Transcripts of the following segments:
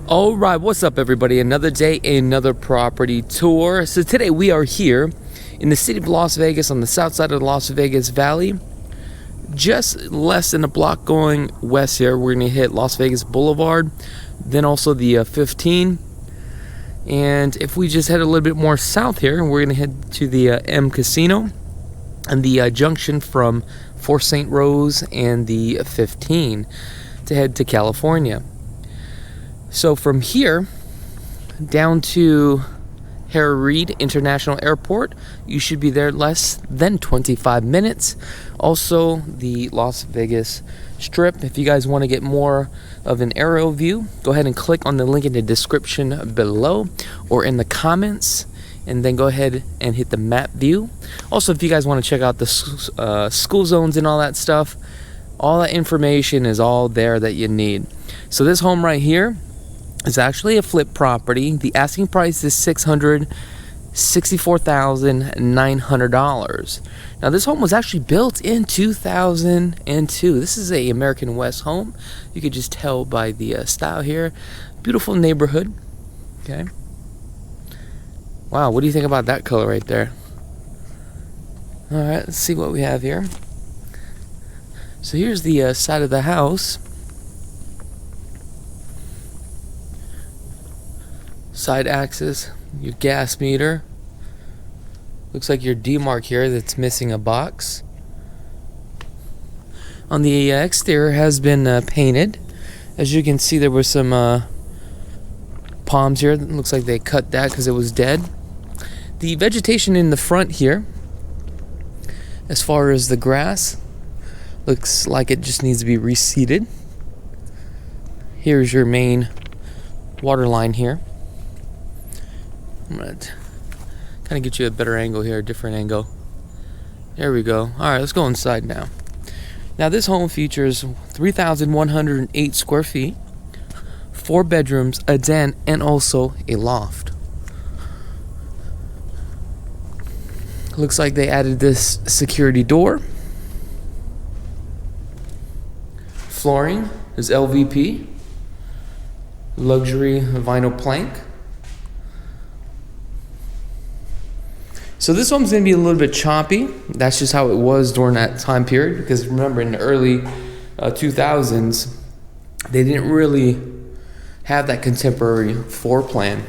All right, what's up everybody? Another day, another property tour. So today we are here in the city of Las Vegas on the south side of the Las Vegas Valley. Just less than a block going west here. We're going to hit Las Vegas Boulevard, then also the 15. And if we just head a little bit more south here, we're going to head to the M Casino and the junction from For St. Rose and the 15 to head to California. So from here down to Harry Reid International Airport, you should be there less than 25 minutes. Also, the Las Vegas Strip. If you guys want to get more of an aerial view, go ahead and click on the link in the description below or in the comments, and then go ahead and hit the map view. Also, if you guys want to check out the school zones and all that stuff, all that information is all there that you need. So this home right here is actually a flip property. The asking price is $664,900. Now this home was actually built in 2002. This is a American West home. You could just tell by the style here. Beautiful neighborhood. Okay. Wow, what do you think about that color right there? All right, let's see what we have here. So here's the side of the house. Side axis, your gas meter. Looks like your D-mark here that's missing a box. On the exterior has been painted. As you can see, there were some palms here. It looks like they cut that because it was dead. The vegetation in the front here, as far as the grass, looks like it just needs to be reseeded. Here's your main water line here. I'm going to kind of get you a better angle here, a different angle. There we go. Alright, let's go inside now. Now this home features 3,108 square feet, 4 bedrooms, a den, and also a loft. Looks like they added this security door. Flooring is LVP. Luxury vinyl plank. So this home's going to be a little bit choppy. That's just how it was during that time period. Because remember, in the early 2000s, they didn't really have that contemporary floor plan.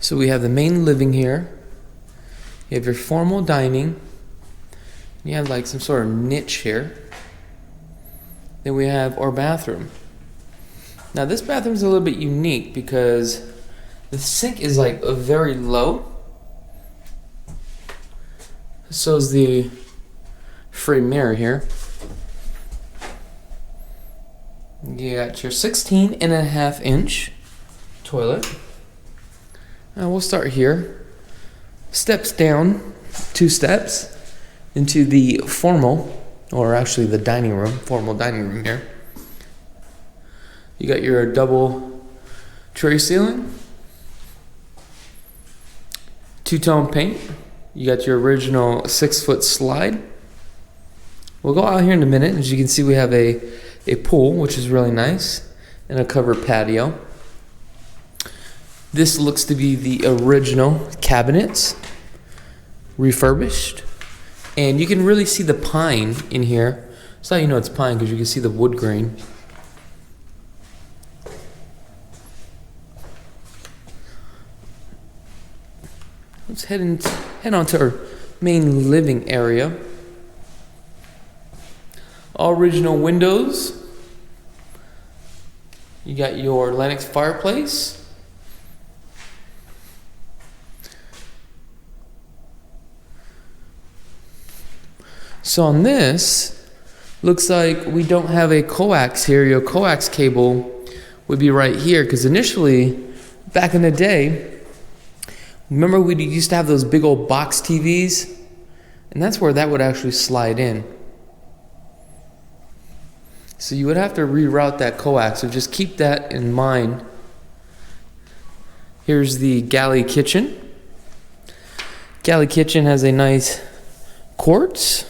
So we have the main living here. You have your formal dining. You have like some sort of niche here. Then we have our bathroom. Now this bathroom is a little bit unique because the sink is like very low. So is the frame mirror here. You got your 16.5-inch toilet. Now we'll start here. Steps down, 2 steps into the formal, or actually the dining room, formal dining room here. You got your double tray ceiling, 2-tone paint. You got your original 6-foot slide. We'll go out here in a minute. As you can see, we have a pool, which is really nice, and a covered patio. This looks to be the original cabinets, refurbished. And you can really see the pine in here. That's how you know it's pine, because you can see the wood grain. Let's head on to our main living area. All original windows. You got your Lennox fireplace. So on this, looks like we don't have a coax here. Your coax cable would be right here, because initially, back in the day, remember we used to have those big old box TVs? And that's where that would actually slide in. So you would have to reroute that coax, so just keep that in mind. Here's the galley kitchen. Galley kitchen has a nice quartz.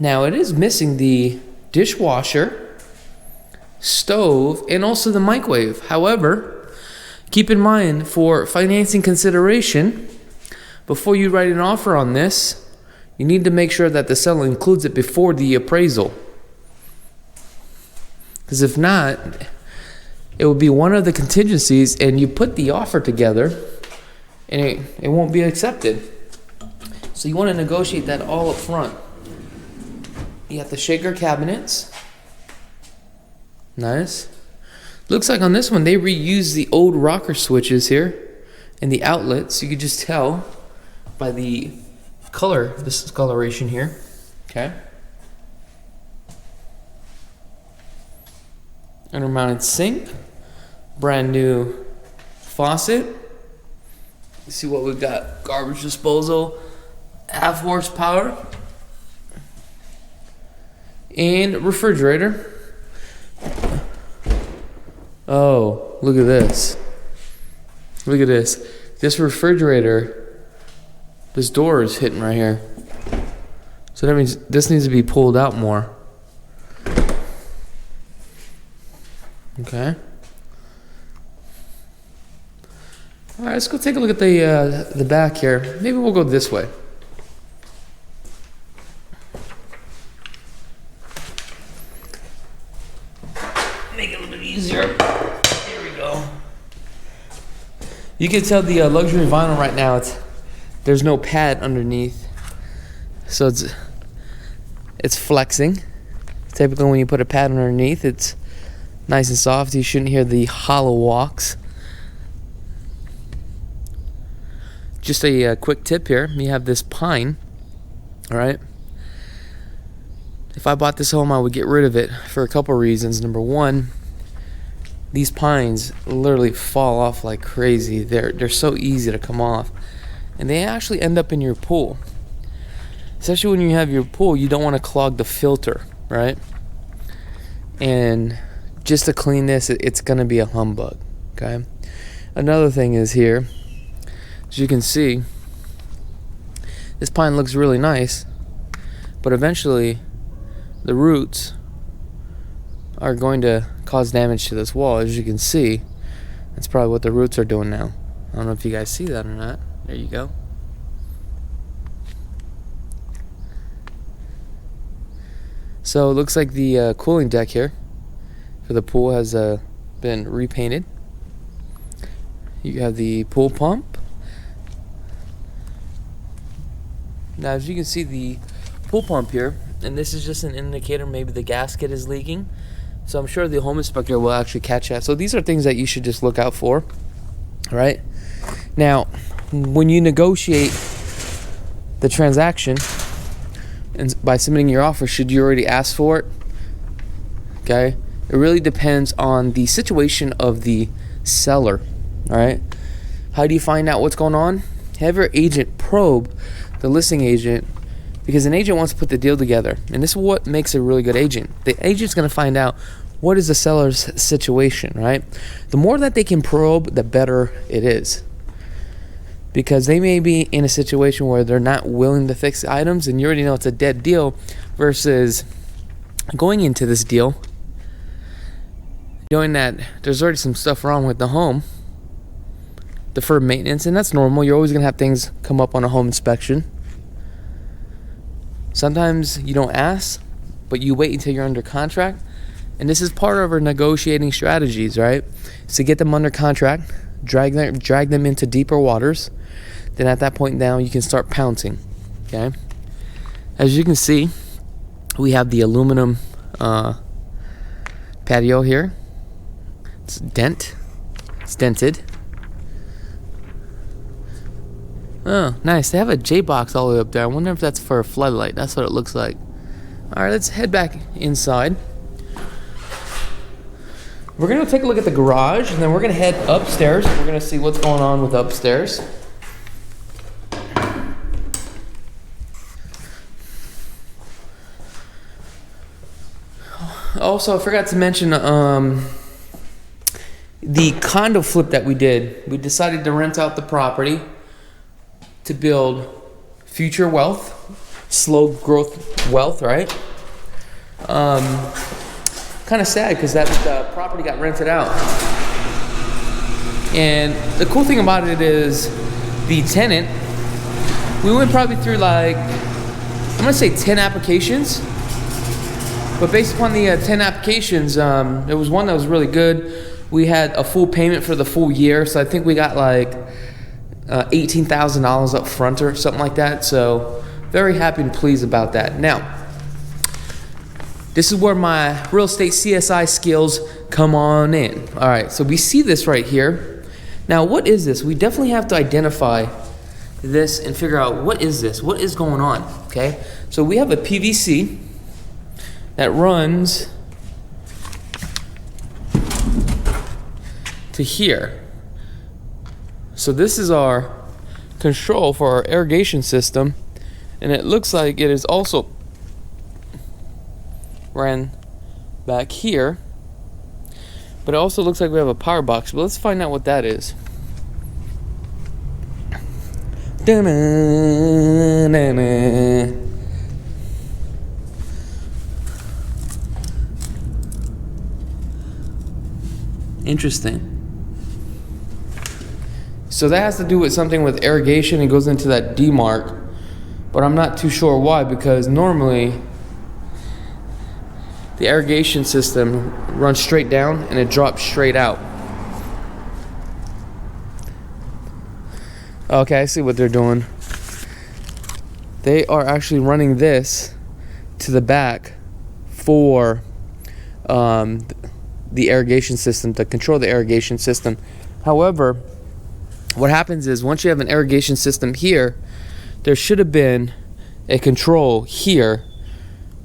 Now it is missing the dishwasher, stove, and also the microwave. However, keep in mind, for financing consideration, before you write an offer on this, you need to make sure that the seller includes it before the appraisal. Because if not, it will be one of the contingencies, and you put the offer together and it won't be accepted. So you want to negotiate that all up front. You got the shaker cabinets. Nice. Looks like on this one they reused the old rocker switches here and the outlets. You could just tell by the color, this coloration here. Okay. Undermounted sink. Brand new faucet. You see what we've got. Garbage disposal. Half horsepower. And refrigerator. Oh, look at this. Look at this. This refrigerator, this door is hitting right here. So that means this needs to be pulled out more. Okay. All right, let's go take a look at the back here. Maybe we'll go this way. Make it a little bit easier. Here we go. You can tell the luxury vinyl right now. There's no pad underneath, so it's flexing. Typically, when you put a pad underneath, it's nice and soft. You shouldn't hear the hollow walks. Just a quick tip here. You have this pine. All right. If I bought this home, I would get rid of it for a couple reasons. Number one, these pines literally fall off like crazy. They're so easy to come off, and they actually end up in your pool. Especially when you have your pool, you don't want to clog the filter, right? And just to clean this, it's going to be a humbug. Okay. Another thing is here, as you can see, this pine looks really nice, but eventually the roots are going to cause damage to this wall. As you can see, that's probably what the roots are doing now. I don't know if you guys see that or not. There you go. So it looks like the cooling deck here for the pool has been repainted. You have the pool pump. Now as you can see, the pool pump here, and this is just an indicator maybe the gasket is leaking. So I'm sure the home inspector will actually catch that. So these are things that you should just look out for. All right. Now, when you negotiate the transaction and by submitting your offer, should you already ask for it? Okay. It really depends on the situation of the seller. All right. How do you find out what's going on? Have your agent probe the listing agent, because an agent wants to put the deal together, and this is what makes a really good agent. The agent's going to find out what is the seller's situation, right? The more that they can probe, the better it is, because they may be in a situation where they're not willing to fix the items, and you already know it's a dead deal, versus going into this deal knowing that there's already some stuff wrong with the home, deferred maintenance, and that's normal. You're always going to have things come up on a home inspection. Sometimes you don't ask, but you wait until you're under contract. And this is part of our negotiating strategies, right? Is to get them under contract, drag them into deeper waters. Then at that point now, you can start pouncing, okay? As you can see, we have the aluminum patio here. It's dented. Oh, nice. They have a J-box all the way up there. I wonder if that's for a floodlight. That's what it looks like. All right, let's head back inside. We're going to take a look at the garage, and then we're going to head upstairs. We're going to see what's going on with upstairs. Also, I forgot to mention the condo flip that we did. We decided to rent out the property to build future wealth. slow growth wealth, right? Kind of sad because that property got rented out. And the cool thing about it is the tenant, we went probably through like, I'm gonna say 10 applications. But based upon the 10 applications, there was one that was really good. We had a full payment for the full year, so I think we got like $18,000 up front or something like that. So very happy and pleased about that. Now, this is where my real estate CSI skills come on in. All right, so we see this right here. Now, what is this? We definitely have to identify this and figure out what is this? What is going on? Okay, so we have a PVC that runs to here. So this is our control for our irrigation system, and it looks like it is also ran back here, but it also looks like we have a power box. But let's find out what that is. Interesting. So that has to do with something with irrigation. It goes into that D mark, but I'm not too sure why, because normally the irrigation system runs straight down and it drops straight out. Okay, I see what they're doing. They are actually running this to the back for the irrigation system, to control the irrigation system. However, what happens is once you have an irrigation system here, there should have been a control here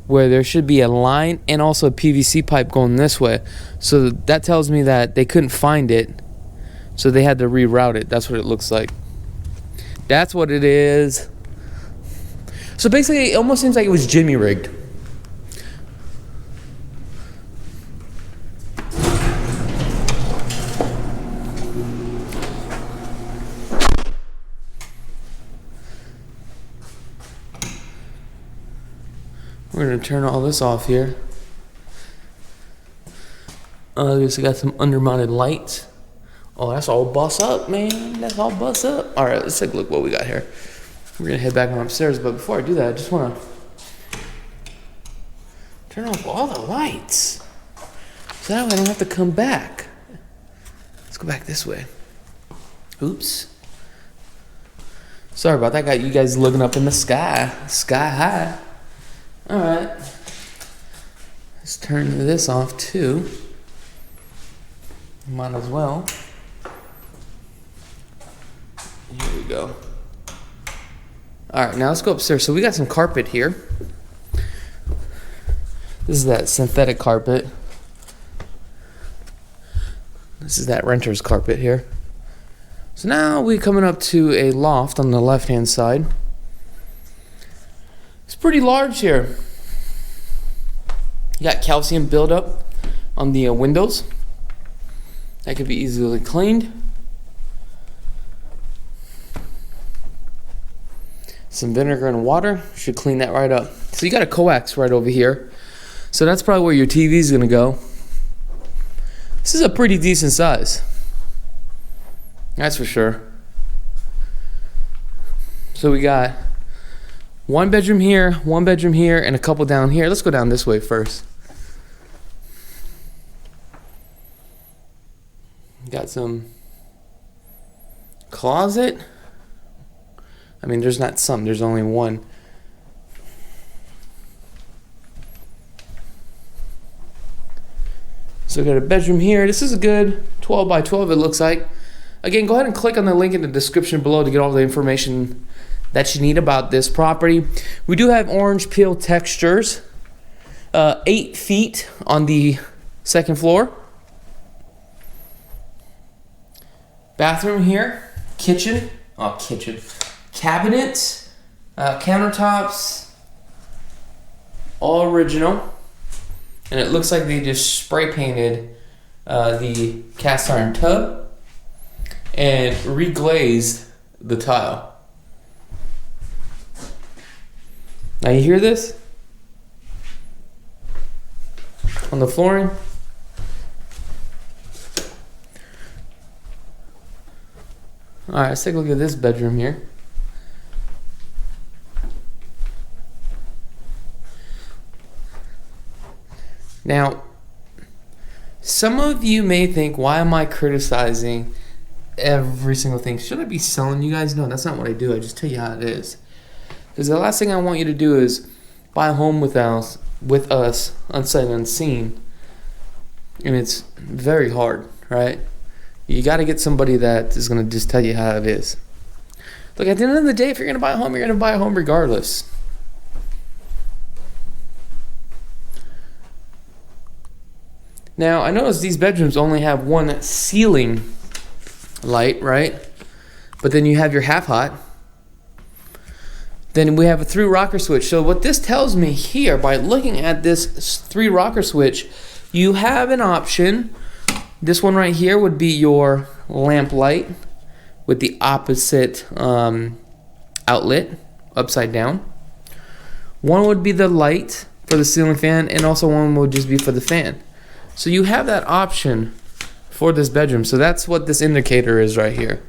where there should be a line and also a PVC pipe going this way. So that tells me that they couldn't find it, so they had to reroute it. That's what it looks like. That's what it is. So basically, it almost seems like it was Jimmy rigged. We're gonna turn all this off here. We got some undermounted lights. Oh, that's all bust up, man. That's all bust up. All right, let's take a look what we got here. We're gonna head back on upstairs, but before I do that, I just wanna turn off all the lights, so that way I don't have to come back. Let's go back this way. Oops. Sorry about that. Got you guys looking up in the sky high. All right. Let's turn this off too. Might as well. Here we go. All right, now let's go upstairs. So we got some carpet here. This is that synthetic carpet. This is that renter's carpet here. So now we're coming up to a loft on the left-hand side. It's pretty large here. You got calcium buildup on the windows. That could be easily cleaned. Some vinegar and water should clean that right up. So you got a coax right over here. So that's probably where your TV is gonna go. This is a pretty decent size. That's for sure. So we got one bedroom here, and a couple down here. Let's go down this way first. Got some closet. I mean, there's not some, there's only one. So we got a bedroom here. This is a good 12 by 12, it looks like. Again, go ahead and click on the link in the description below to get all the information that you need about this property. We do have orange peel textures. 8 feet on the second floor. Bathroom here. Kitchen. Cabinets. Countertops. All original. And it looks like they just spray painted the cast iron tub and reglazed the tile. Now you hear this? On the flooring? Alright, let's take a look at this bedroom here. Now, some of you may think, why am I criticizing every single thing? Should I be selling you guys? No, that's not what I do. I just tell you how it is. Because the last thing I want you to do is buy a home with us unsight unseen. And it's very hard, right? You got to get somebody that is going to just tell you how it is. Look, at the end of the day, if you're going to buy a home, you're going to buy a home regardless. Now, I notice these bedrooms only have one ceiling light, right? But then you have your half hot. Then we have a 3 rocker switch. So what this tells me here, by looking at this 3 rocker switch, you have an option. This one right here would be your lamp light with the opposite outlet, upside down. One would be the light for the ceiling fan, and also one would just be for the fan. So you have that option for this bedroom. So that's what this indicator is right here.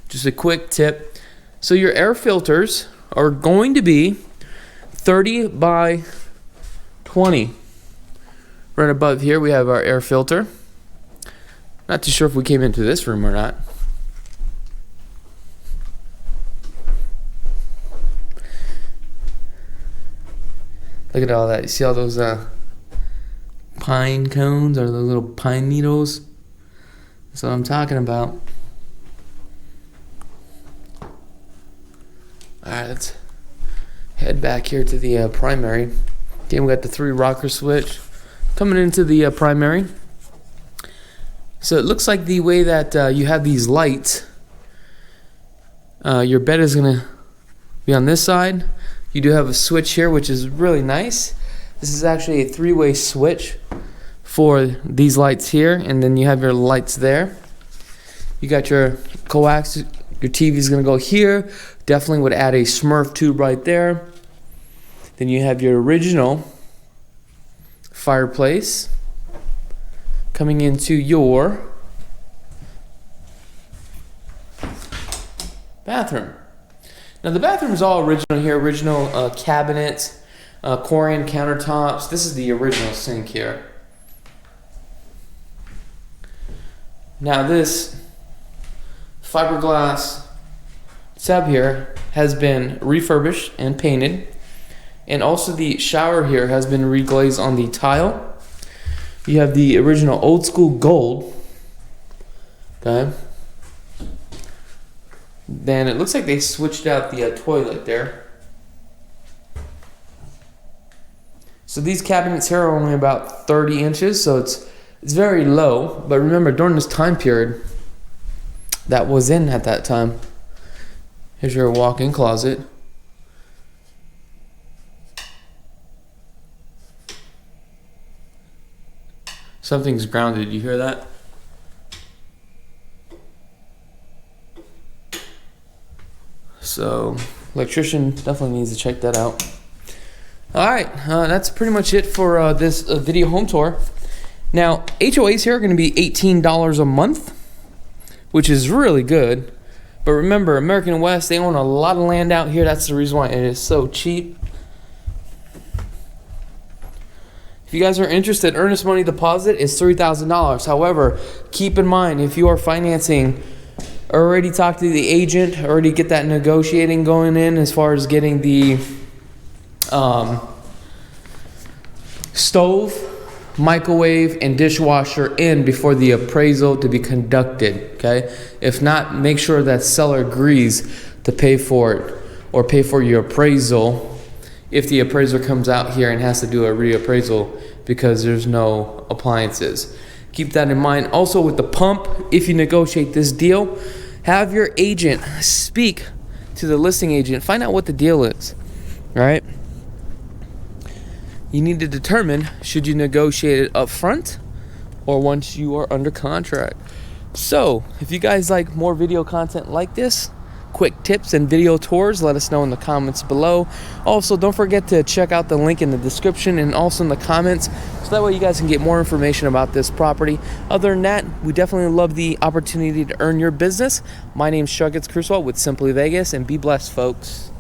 Just a quick tip. So your air filters are going to be 30 by 20. Right above here we have our air filter. Not too sure if we came into this room or not. Look at all that. You see all those pine cones or the little pine needles? That's what I'm talking about. Alright, let's head back here to the primary. Again, we got the 3 rocker switch coming into the primary. So it looks like the way that you have these lights, your bed is going to be on this side. You do have a switch here, which is really nice. This is actually a 3-way switch for these lights here, and then you have your lights there. You got your coax, your TV is going to go here. Definitely would add a Smurf tube right there. Then you have your original fireplace coming into your bathroom. Now the bathroom is all original here, original cabinets, Corian countertops. This is the original sink here. Now this fiberglass tub here has been refurbished and painted, and also the shower here has been reglazed on the tile. You have the original old school gold. Okay. Then it looks like they switched out the toilet there. So these cabinets here are only about 30 inches, so it's very low. But remember, during this time period, that was in at that time. Here's your walk-in closet. Something's grounded. You hear that? So, electrician definitely needs to check that out. Alright, that's pretty much it for this video home tour. Now, HOAs here are going to be $18 a month, which is really good. But remember, American West, they own a lot of land out here. That's the reason why it is so cheap. If you guys are interested, earnest money deposit is $3,000. However, keep in mind, if you are financing, already talk to the agent, already get that negotiating going in as far as getting the stove, microwave, and dishwasher in before the appraisal to be conducted. Okay? If not, make sure that seller agrees to pay for it or pay for your appraisal if the appraiser comes out here and has to do a reappraisal because there's no appliances. Keep that in mind. Also with the pump, if you negotiate this deal, have your agent speak to the listing agent. Find out what the deal is. Right? You need to determine, should you negotiate it up front or once you are under contract. So, if you guys like more video content like this, quick tips and video tours, let us know in the comments below. Also, don't forget to check out the link in the description and also in the comments, so that way you guys can get more information about this property. Other than that, we definitely love the opportunity to earn your business. My name's Chakits Krulsawat with Simply Vegas, and be blessed, folks.